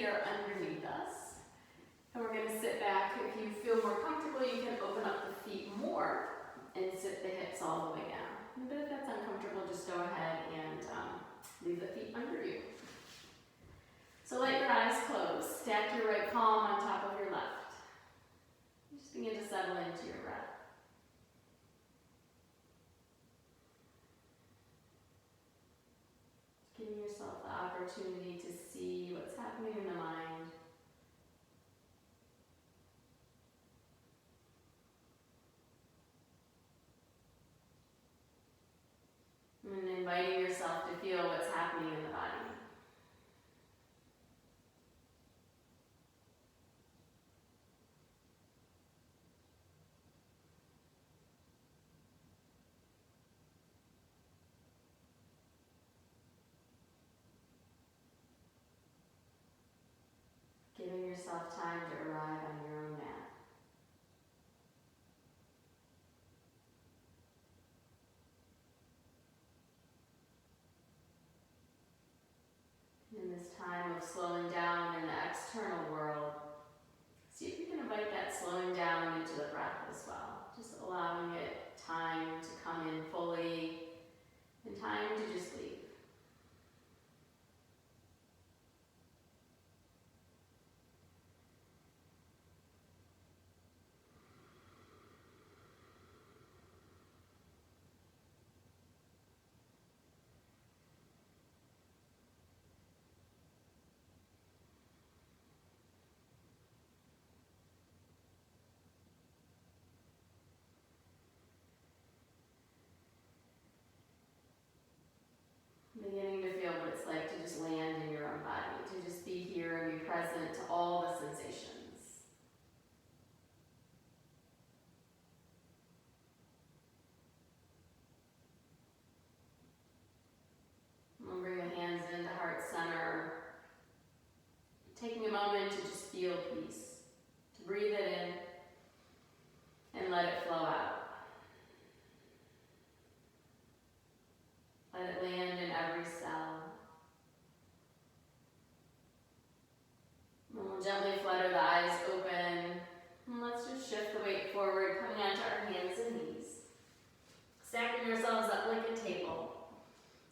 here underneath us. And we're going to sit back. If you feel more comfortable, you can open up the feet more and sit the hips all the way down. But if that's uncomfortable, just go ahead and leave the feet under you. So let your eyes close. Stack your right palm on top of your left. Just begin to settle into your breath. Giving yourself the opportunity to see what's happening in the mind. And inviting yourself to feel what's happening in the body. Giving yourself time to arrive on your own mat. In this time of slowing down in the external world, see if you can invite that slowing down into the breath as well. Just allowing it time to come in fully and time to just leave. Beginning to feel what it's like to just land in your own body, to just be here and be present to all the sensations. And bring the hands into heart center, taking a moment to just feel peace, to breathe it in and let it flow out. Let it land in every cell. And we'll gently flutter the eyes open. And let's just shift the weight forward, coming onto our hands and knees. Stacking ourselves up like a table.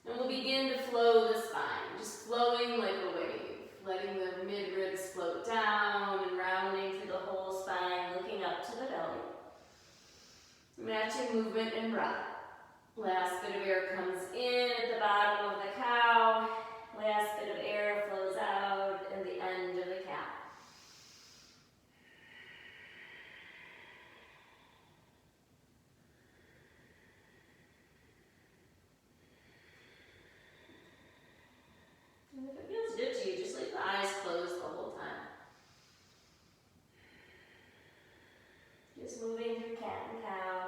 And we'll begin to flow the spine, just flowing like a wave. Letting the mid-ribs float down and rounding through the whole spine, looking up to the belly. Matching movement and breath. Last bit of air comes in at the bottom of the cow. Last bit of air flows out at the end of the cow. And if it feels good to you, just leave the eyes closed the whole time. Just moving through cat and cow.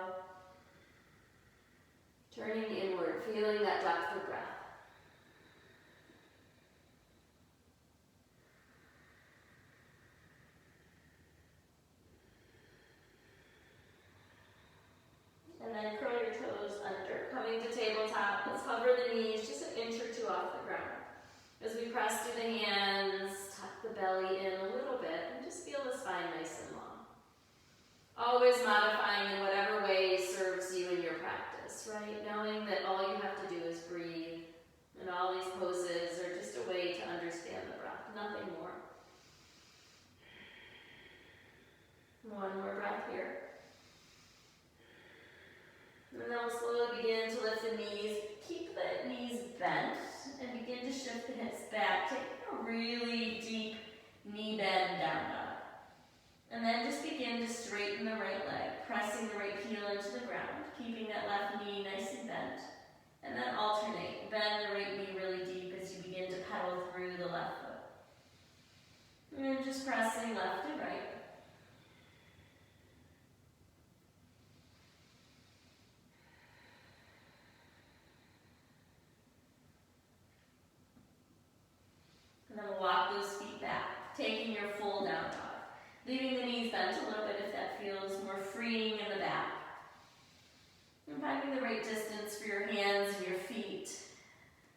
Turning inward, feeling that depth of breath. And then curl your toes under, coming to tabletop. Let's hover the knees just an inch or two off the ground. As we press through the hands, tuck the belly in a little bit, and just feel the spine nice and long. Always modifying in whatever way serves you in your practice, right? Knowing that all you have to do is breathe, and all these poses are just a way to understand the breath, nothing more. One more breath here. And then we'll slowly begin to lift the knees. Keep the knees bent and begin to shift the hips back. Take a really deep knee bend down dog. And then just begin to straighten the right leg, pressing the right heel into the ground, keeping that left knee nice and bent. And then alternate. Bend the right knee really deep as you begin to pedal through the left foot. And then just pressing left and right. And then we'll walk those feet back, taking your full down dog. Leaving the knees bent a little bit if that feels more freeing in the back. And finding the right distance for your hands and your feet.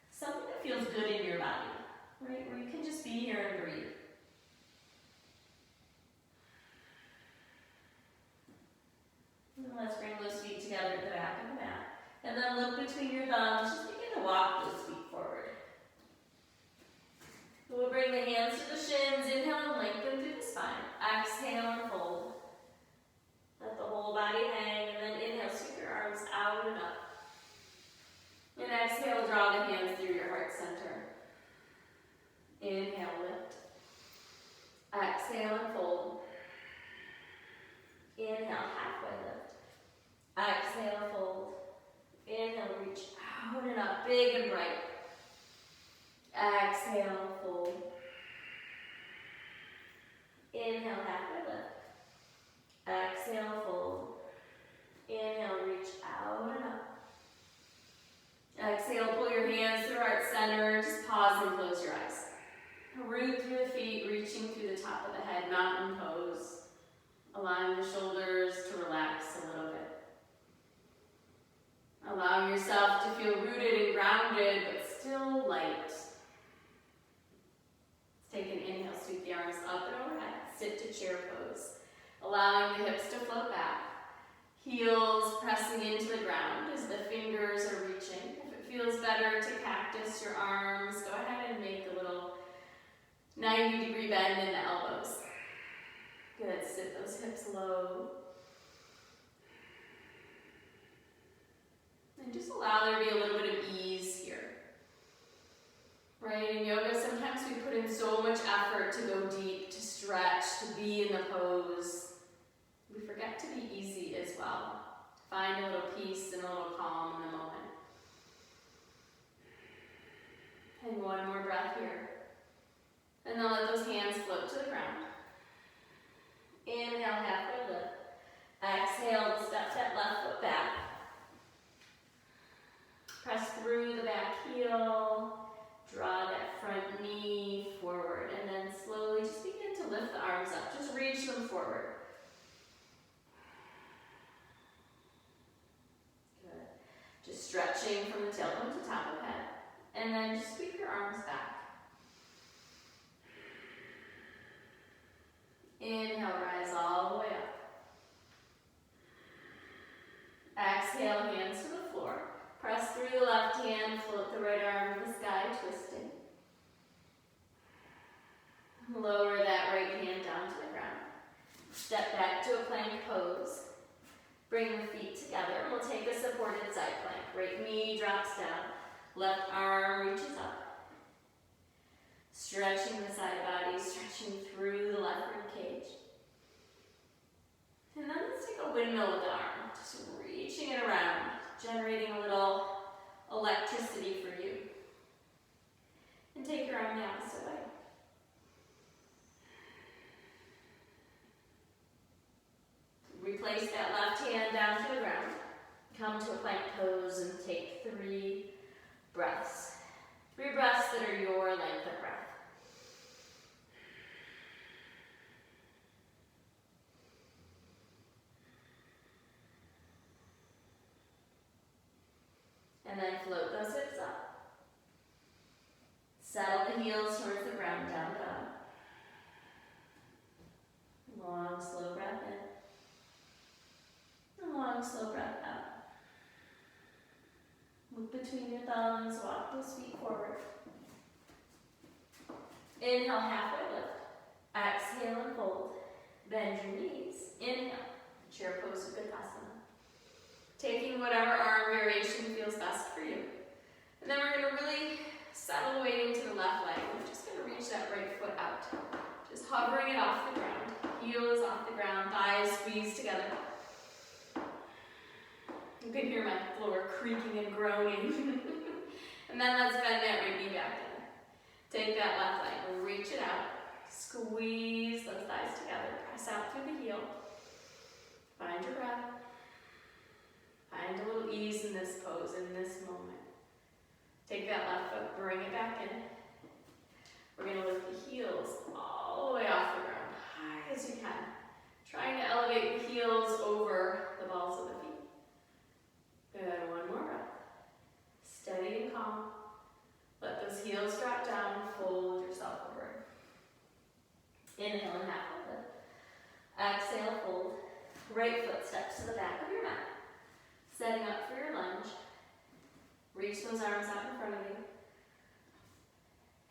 Something that feels good in your body, right? Where you can just be here and breathe. hands to the shins. Inhale and lengthen through the spine. Exhale and fold. Let the whole body hang, and then inhale, sweep your arms out and up. And exhale, draw the hands through your heart center. Inhale, lift. Exhale and fold. Inhale, halfway lift. Exhale, fold. Inhale, reach out and up, big and bright. Exhale, fold. Inhale, halfway lift. Exhale, fold. Inhale, reach out and up. Exhale, pull your hands through heart center. Just pause and close your eyes. Root through the feet, reaching through the top of the head, mountain pose. Allowing the shoulders to relax a little bit. Allowing yourself to feel rooted and grounded, but still light. Let's take an inhale, sweep the arms up and overhead. Sit to chair pose. Allowing the hips to float back. Heels pressing into the ground as the fingers are reaching. If it feels better to cactus your arms, go ahead and make a little 90-degree bend in the elbows. Good, sit those hips low. And just allow there to be a little bit of ease here. Right, in yoga sometimes we put in so much effort to go deep, to stretch, to be in the pose. We forget to be easy as well. Find a little peace and a little calm in the moment. And one more breath here. And then let those hands float to the ground. Inhale, halfway lift. Exhale, step that left foot back. Press through the back heel. Draw that front knee forward. And then slowly just begin to lift the arms up. Just reach them forward. Good. Just stretching from the tailbone to top of head. And then just sweep your arms back. Inhale, rise all the way up. Exhale, hands to the floor. Press through the left hand, float the right arm to the sky, twisting. Lower that right hand down to the ground. Step back to a plank pose. Bring the feet together, and we'll take a supported side plank. Right knee drops down. Left arm reaches up. Stretching the side body, stretching through the left rib cage. And then let's take a windmill with the arm, just reaching it around, generating a little electricity for you. And take your arm the opposite way. Replace that left hand down to the ground. Come to a plank pose and take 3 breaths. 3 breaths that are your length of breath. And then float those hips up. Settle the heels towards the ground, down dog. Long, slow breath in. And long, slow breath out. Look between your thumbs, walk those feet forward. Inhale, halfway lift. Exhale and fold. Bend your knees. Inhale, chair pose of Uttanasana. Taking whatever arm variation feels best for you. And then we're going to really settle weight into the left leg. We're just going to reach that right foot out. Just hovering it off the ground. Heels off the ground, thighs squeeze together. You can hear my floor creaking and groaning. And then let's bend that right knee back in. Take that left leg, reach it out. Squeeze those thighs together. Press out through the heel. Find your breath. Find a little ease in this pose, in this moment. Take that left foot, bring it back in. We're going to lift the heels all the way off the ground, high as you can. Trying to elevate the heels over the balls of the feet. Good, one more breath. Steady and calm. Let those heels drop down, fold yourself over. Inhale and halfway lift. Exhale, fold. Right foot steps to the back of your mat. Setting up for your lunge. Reach those arms out in front of you.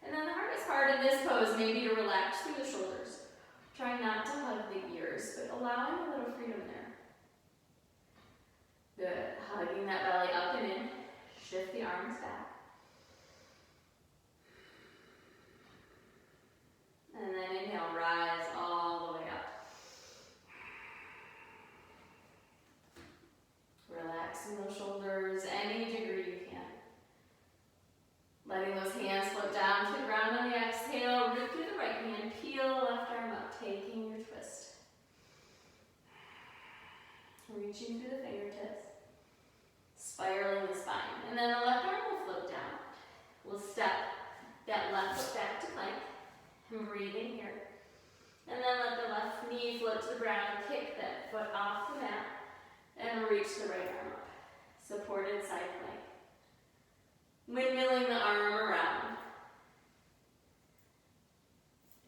And then the hardest part of this pose may be to relax through the shoulders. Try not to hug the ears, but allowing a little freedom there. Good. Hugging that belly up and in. Shift the arms back. And then inhale, rise all the way up. Relaxing those shoulders any degree you can. Letting those hands float down to the ground on the exhale. Root through the right hand. Peel the left arm up, taking your twist. Reaching through the fingertips. Spiraling the spine. And then the left arm will float down. We'll step that left foot back to plank. And breathe in here. And then let the left knee float to the ground. Kick that foot off the mat. And reach the right arm up. Supported side plank. Windmilling the arm around.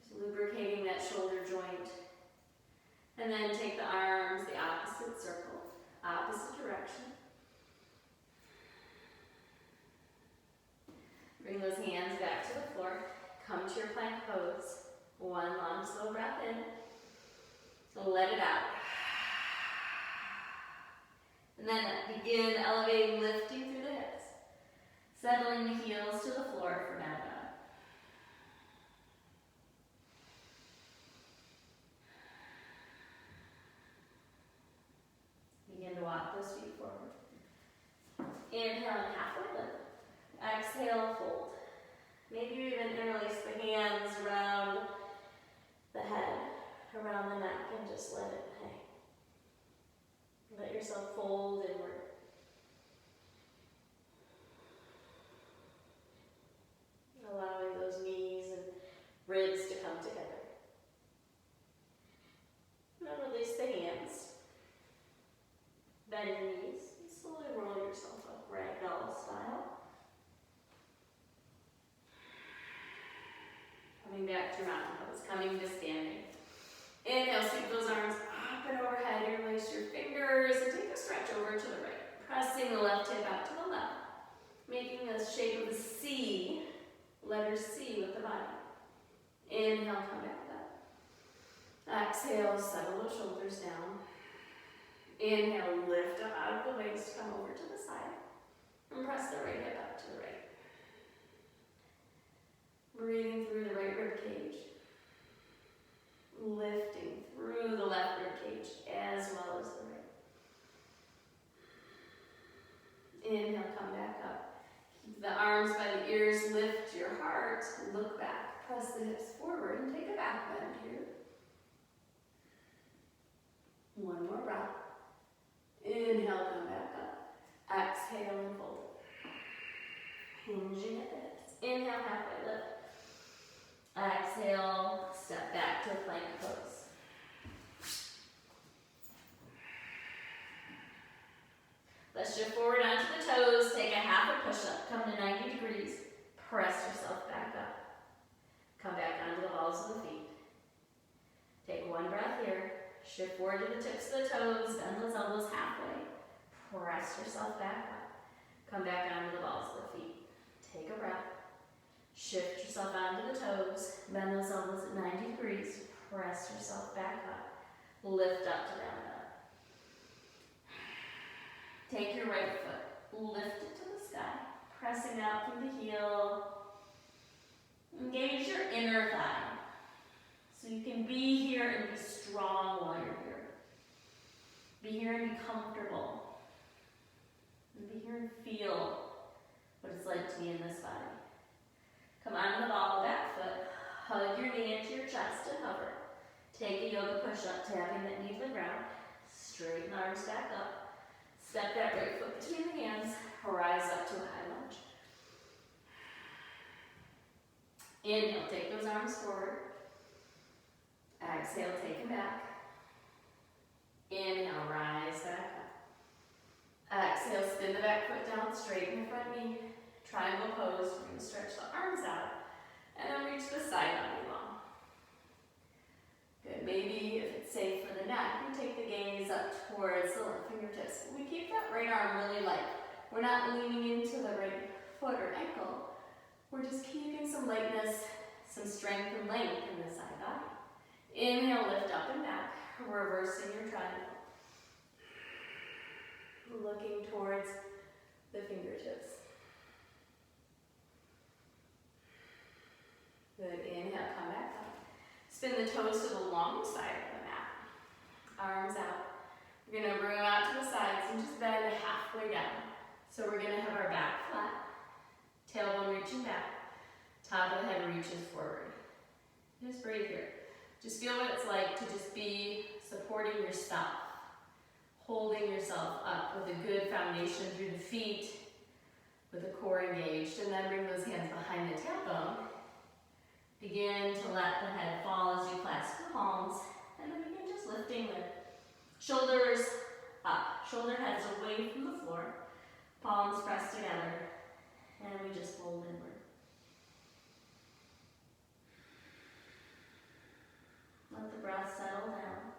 Just lubricating that shoulder joint. And then take the arms the opposite circle, opposite direction. Bring those hands back to the floor. Come to your plank pose. One long, slow breath in. Let it out. And then begin elevating, lifting through the hips. Settling the heels to the floor for down dog. Begin to walk those feet forward. Inhale and halfway lift. Exhale, fold. Maybe you even interlace the hands around the head, around the neck, and just let it hang. Let yourself fold inward. Allowing those knees and ribs to come together. Now release the hands. Bend your knees and slowly roll yourself up, ragdoll style. Coming back to mountain pose, coming to standing. Inhale, sweep those arms up and overhead. Interlace your fingers and take a stretch over to the right. Pressing the left hip out to the left. Making the shape of a C, letter C with the body. Inhale, come back up. Exhale, settle those shoulders down. Inhale, lift up out of the waist, come over to the side. And press the right hip up to the right. Breathing through the right rib cage. Lifting through the left rib cage as well as the right. Inhale, come back up. Keep the arms by the ears, lift your heart, look back. Press the hips forward and take a back bend here. One more breath. Inhale, come back up. Exhale and fold. Hinging at the hips. Inhale, halfway lift. Exhale, step back to a plank pose. Let's shift forward onto the toes. Take a half a push-up. Come to 90 degrees. Press yourself back up. Come back onto the balls of the feet. Take one breath here. Shift forward to the tips of the toes. Bend those elbows halfway. Press yourself back up. Come back onto the balls of the feet. Take a breath. Shift yourself onto the toes. Bend those elbows at 90 degrees. Press yourself back up. Lift up to down dog. Take your right foot. Lift it to the sky. Pressing out through the heel. Engage your inner thigh. So you can be here and be strong while you're here. Be here and be comfortable. And be here and feel what it's like to be in this body. Come onto the ball of that foot. Hug your knee into your chest and hover. Take a yoga push-up, tapping that knee to the ground. Straighten the arms back up. Step that right foot between the hands. Rise up to a high lunge. Inhale, take those arms forward. Exhale, take them back. Inhale, rise back up. Exhale, spin the back foot down, straighten the front knee. Triangle pose, we're going to stretch the arms out. And then reach the side all day long. Good, maybe if it's safe for the neck, we take the gaze up towards the left fingertips. We keep that right arm really light. We're not leaning into the right foot or ankle. We're just keeping some lightness, some strength and length in the side body. Inhale, lift up and back, reversing your triangle. Looking towards the fingertips. Good, inhale, come back up. Spin the toes to the long side of the mat. Arms out. We're gonna bring them out to the sides and just bend halfway down. So we're gonna have our back flat, tailbone reaching back, top of the head reaches forward. Just breathe here. Just feel what it's like to just be supporting yourself, holding yourself up with a good foundation through the feet, with the core engaged, and then bring those hands behind the tailbone. Begin to let the head fall as you clasp the palms, and then begin just lifting the shoulders up, shoulder heads away from the floor, palms pressed together, and we just fold inward. Let the breath settle down.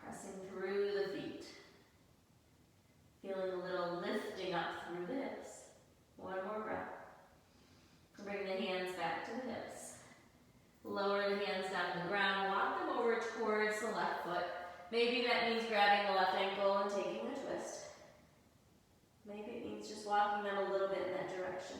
Pressing through the feet. Feeling a little lifting up through the hips. One more breath. Bring the hands back to the hips. Lower the hands down to the ground. Walk them over towards the left foot. Maybe that means grabbing the left ankle and taking a twist. Maybe it means just walking them a little bit in that direction.